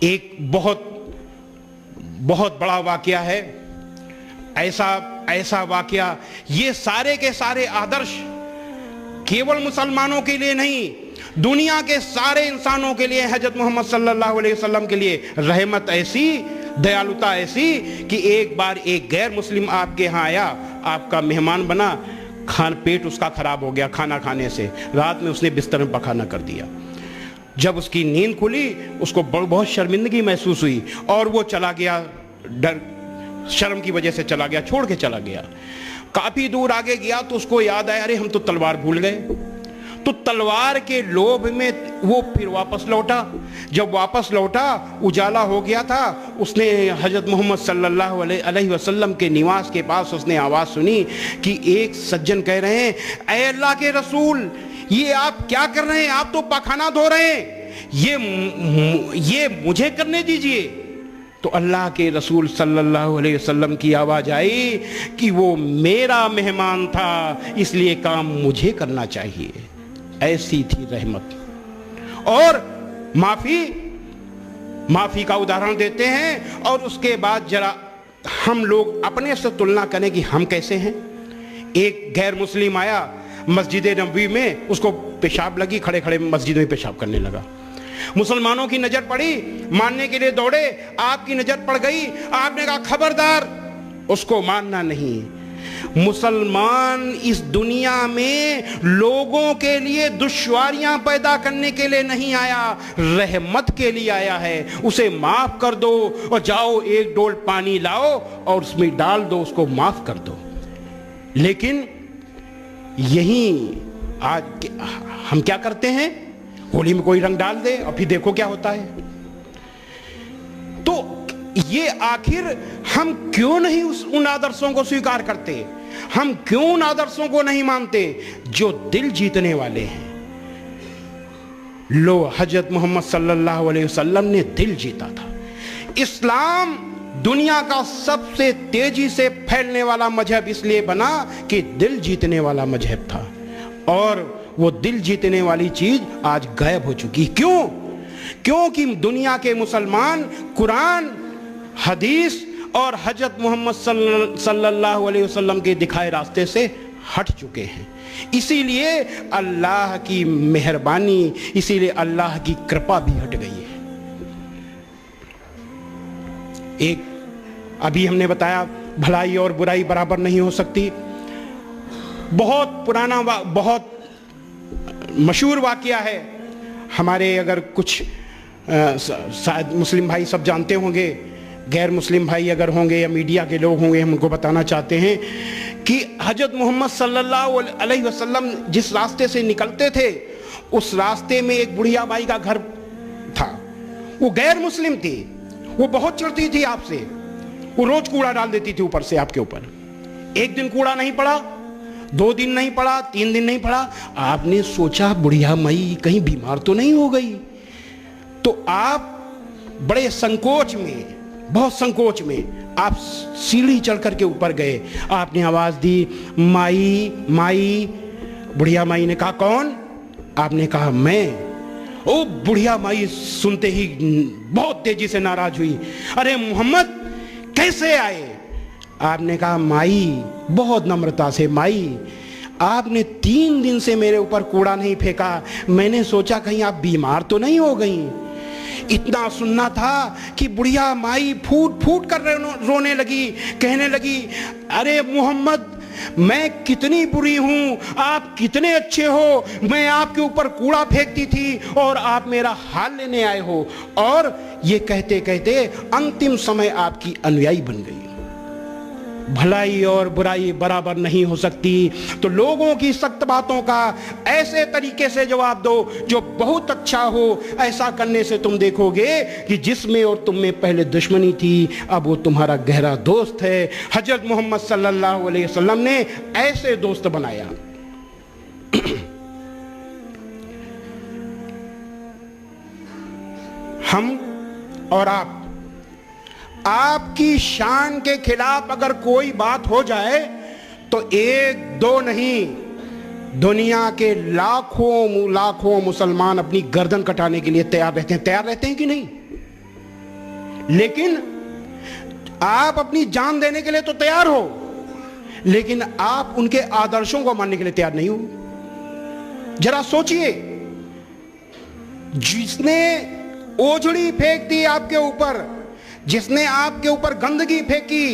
एक बहुत बहुत बड़ा वाकया है, ऐसा वाकया, ये सारे के सारे आदर्श केवल मुसलमानों के लिए नहीं, दुनिया के सारे इंसानों के लिए, हजरत मोहम्मद सल्लल्लाहु अलैहि वसल्लम के लिए रहमत ऐसी, दयालुता ऐसी कि एक बार एक गैर मुस्लिम आपके यहाँ आया, आपका मेहमान बना, पेट उसका खराब हो गया खाना खाने से, रात में उसने बिस्तर में पखाना कर दिया। जब उसकी नींद खुली उसको बहुत शर्मिंदगी महसूस हुई और वो चला गया, डर शर्म की वजह से चला गया, छोड़ के चला गया। काफी दूर आगे गया तो उसको याद आया, अरे हम तो तलवार भूल गए। तो तलवार के लोभ में वो फिर वापस लौटा। जब वापस लौटा, उजाला हो गया था, उसने हजरत मोहम्मद सल्लल्लाहु अलैहि वसल्लम के निवास के पास उसने आवाज़ सुनी कि एक सज्जन कह रहे हैं, ऐ अल्लाह के रसूल, ये आप क्या कर रहे हैं? आप तो पखाना धो रहे हैं, ये मुझे करने दीजिए। तो अल्लाह के रसूल सल्लल्लाहु अलैहि वसल्लम की आवाज़ आई कि वो मेरा मेहमान था, इसलिए काम मुझे करना चाहिए। ऐसी थी रहमत। और माफी का उदाहरण देते हैं, और उसके बाद जरा हम लोग अपने से तुलना करें कि हम कैसे हैं। एक गैर मुस्लिम आया मस्जिद नबवी में, उसको पेशाब लगी, खड़े खड़े मस्जिद में पेशाब करने लगा। मुसलमानों की नजर पड़ी, मारने के लिए दौड़े, आपकी नजर पड़ गई, आपने कहा खबरदार, उसको मारना नहीं। मुसलमान इस दुनिया में लोगों के लिए दुश्वारियां पैदा करने के लिए नहीं आया, रहमत के लिए आया है। उसे माफ कर दो और जाओ एक डोल पानी लाओ और उसमें डाल दो, उसको माफ कर दो। लेकिन यही आज हम क्या करते हैं, होली में कोई रंग डाल दे और फिर देखो क्या होता है। तो ये आखिर हम क्यों नहीं उन आदर्शों को स्वीकार करते, हम क्यों उन आदर्शों को नहीं मानते जो दिल जीतने वाले हैं। लो, हजरत मोहम्मद सल्लल्लाहु अलैहि वसल्लम ने दिल जीता था। इस्लाम दुनिया का सबसे तेजी से फैलने वाला मजहब इसलिए बना कि दिल जीतने वाला मजहब था, और वो दिल जीतने वाली चीज आज गायब हो चुकी। क्यों? क्योंकि दुनिया के मुसलमान कुरान, हदीस और हजरत मोहम्मद सल्लल्लाहु अलैहि वसल्लम के दिखाए रास्ते से हट चुके हैं। इसीलिए अल्लाह की मेहरबानी, इसीलिए अल्लाह की कृपा भी हट गई है। एक अभी हमने बताया, भलाई और बुराई बराबर नहीं हो सकती। बहुत पुराना, बहुत मशहूर वाकया है हमारे, अगर कुछ शायद मुस्लिम भाई सब जानते होंगे, गैर मुस्लिम भाई अगर होंगे या मीडिया के लोग होंगे, हम उनको बताना चाहते हैं कि हजरत मोहम्मद सल्लल्लाहु अलैहि वसल्लम जिस रास्ते से निकलते थे, उस रास्ते में एक बुढ़िया बाई का घर था। वो गैर मुस्लिम थी, वो बहुत चिढ़ती थी आपसे, वो रोज कूड़ा डाल देती थी ऊपर से आपके ऊपर। एक दिन कूड़ा नहीं पड़ा, 2 दिन नहीं पड़ा, 3 दिन नहीं पड़ा, आपने सोचा बुढ़िया माई कहीं बीमार तो नहीं हो गई। तो आप बड़े संकोच में, बहुत संकोच में आप सीढ़ी चढ़ करके ऊपर गए। आपने आवाज दी, माई माई। बुढ़िया माई ने कहा, कौन? आपने कहा, मैं। ओ बुढ़िया माई सुनते ही बहुत तेजी से नाराज हुई, अरे मोहम्मद कैसे आए? आपने कहा, माई, बहुत नम्रता से, माई आपने 3 दिन से मेरे ऊपर कूड़ा नहीं फेंका, मैंने सोचा कहीं आप बीमार तो नहीं हो गई। इतना सुनना था कि बुढ़िया माई फूट फूट कर रोने लगी, कहने लगी, अरे मोहम्मद, मैं कितनी बुरी हूं, आप कितने अच्छे हो, मैं आपके ऊपर कूड़ा फेंकती थी और आप मेरा हाल लेने आए हो। और ये कहते कहते अंतिम समय आपकी अनुयायी बन गई। भलाई और बुराई बराबर नहीं हो सकती। तो लोगों की सख्त बातों का ऐसे तरीके से जवाब दो जो बहुत अच्छा हो। ऐसा करने से तुम देखोगे कि जिसमें और तुम में पहले दुश्मनी थी, अब वो तुम्हारा गहरा दोस्त है। हजरत मोहम्मद सल्लल्लाहु अलैहि वसल्लम ने ऐसे दोस्त बनाया। हम और आपकी शान के खिलाफ अगर कोई बात हो जाए तो 1-2 नहीं, दुनिया के लाखों मुसलमान अपनी गर्दन कटाने के लिए तैयार रहते हैं। तैयार रहते हैं कि नहीं? लेकिन आप अपनी जान देने के लिए तो तैयार हो, लेकिन आप उनके आदर्शों को मानने के लिए तैयार नहीं हो। जरा सोचिए, जिसने ओझड़ी फेंक दी आपके ऊपर, जिसने आपके ऊपर गंदगी फेंकी,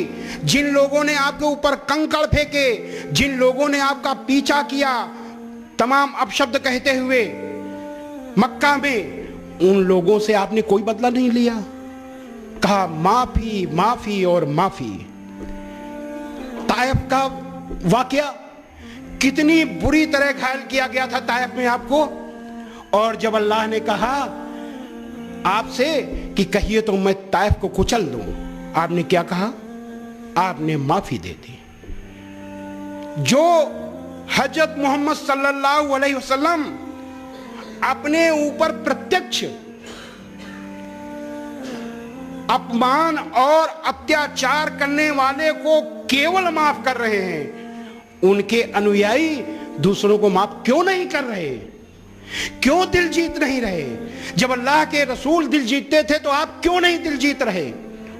जिन लोगों ने आपके ऊपर कंकड़ फेंके, जिन लोगों ने आपका पीछा किया तमाम अपशब्द कहते हुए मक्का में, उन लोगों से आपने कोई बदला नहीं लिया। कहा माफी माफी और माफी। ताइफ का वाकया, कितनी बुरी तरह घायल किया गया था ताइफ में आपको, और जब अल्लाह ने कहा आपसे कि कहिए तो मैं ताइफ को कुचल दूं, आपने क्या कहा? आपने माफी दे दी। जो हजरत मोहम्मद सल्लल्लाहु अलैहि वसल्लम अपने ऊपर प्रत्यक्ष अपमान और अत्याचार करने वाले को केवल माफ कर रहे हैं, उनके अनुयायी दूसरों को माफ क्यों नहीं कर रहे? क्यों दिल जीत नहीं रहे? जब अल्लाह के रसूल दिल जीतते थे तो आप क्यों नहीं दिल जीत रहे?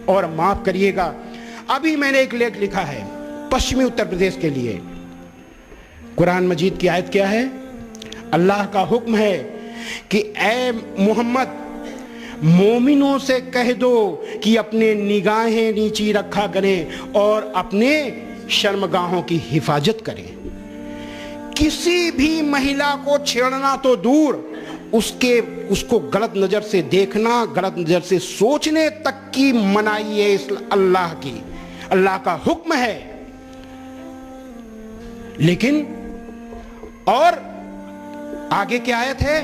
और माफ करिएगा, अभी मैंने एक लेख लिखा है पश्चिमी उत्तर प्रदेश के लिए। कुरान मजीद की आयत क्या है? अल्लाह का हुक्म है कि ए मोहम्मद, मोमिनों से कह दो कि अपने निगाहें नीची रखा करें और अपने शर्मगाहों की हिफाजत करें। किसी भी महिला को छेड़ना तो दूर, उसको गलत नजर से देखना, गलत नजर से सोचने तक की मनाही है इस अल्लाह की, अल्लाह का हुक्म है। लेकिन और आगे क्या आयत है?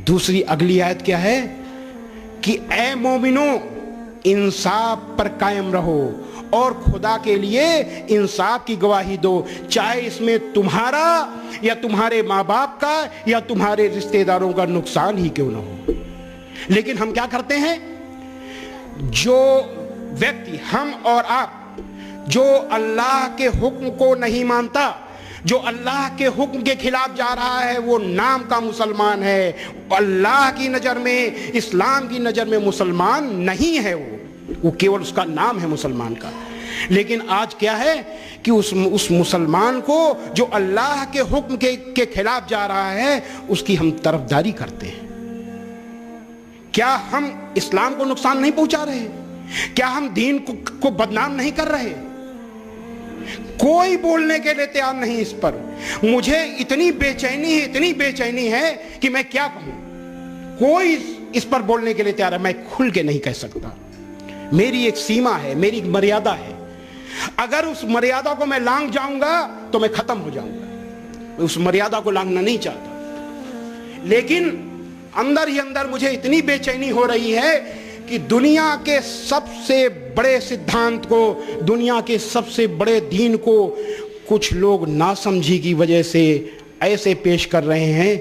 दूसरी अगली आयत क्या है कि ए मोमिनो, इंसाफ पर कायम रहो और खुदा के लिए इंसाफ की गवाही दो, चाहे इसमें तुम्हारा या तुम्हारे माँ बाप का या तुम्हारे रिश्तेदारों का नुकसान ही क्यों ना हो। लेकिन हम क्या करते हैं? जो व्यक्ति, हम और आप, जो अल्लाह के हुक्म को नहीं मानता, जो अल्लाह के हुक्म के खिलाफ जा रहा है, वो नाम का मुसलमान है। अल्लाह की नजर में, इस्लाम की नजर में मुसलमान नहीं है वो केवल उसका नाम है मुसलमान का। लेकिन आज क्या है कि उस मुसलमान को जो अल्लाह के हुक्म के खिलाफ जा रहा है, उसकी हम तरफदारी करते हैं। क्या हम इस्लाम को नुकसान नहीं पहुंचा रहे? क्या हम दीन को बदनाम नहीं कर रहे? कोई बोलने के लिए तैयार नहीं इस पर। मुझे इतनी बेचैनी है कि मैं क्या कहूं। कोई इस पर बोलने के लिए तैयार है। मैं खुल के नहीं कह सकता। मेरी एक सीमा है, मेरी एक मर्यादा है। अगर उस मर्यादा को मैं लांघ जाऊंगा तो मैं खत्म हो जाऊंगा। उस मर्यादा को लांघना नहीं चाहता। लेकिन अंदर ही अंदर मुझे इतनी बेचैनी हो रही है कि दुनिया के सबसे बड़े सिद्धांत को, दुनिया के सबसे बड़े दीन को कुछ लोग नासमझी की वजह से ऐसे पेश कर रहे हैं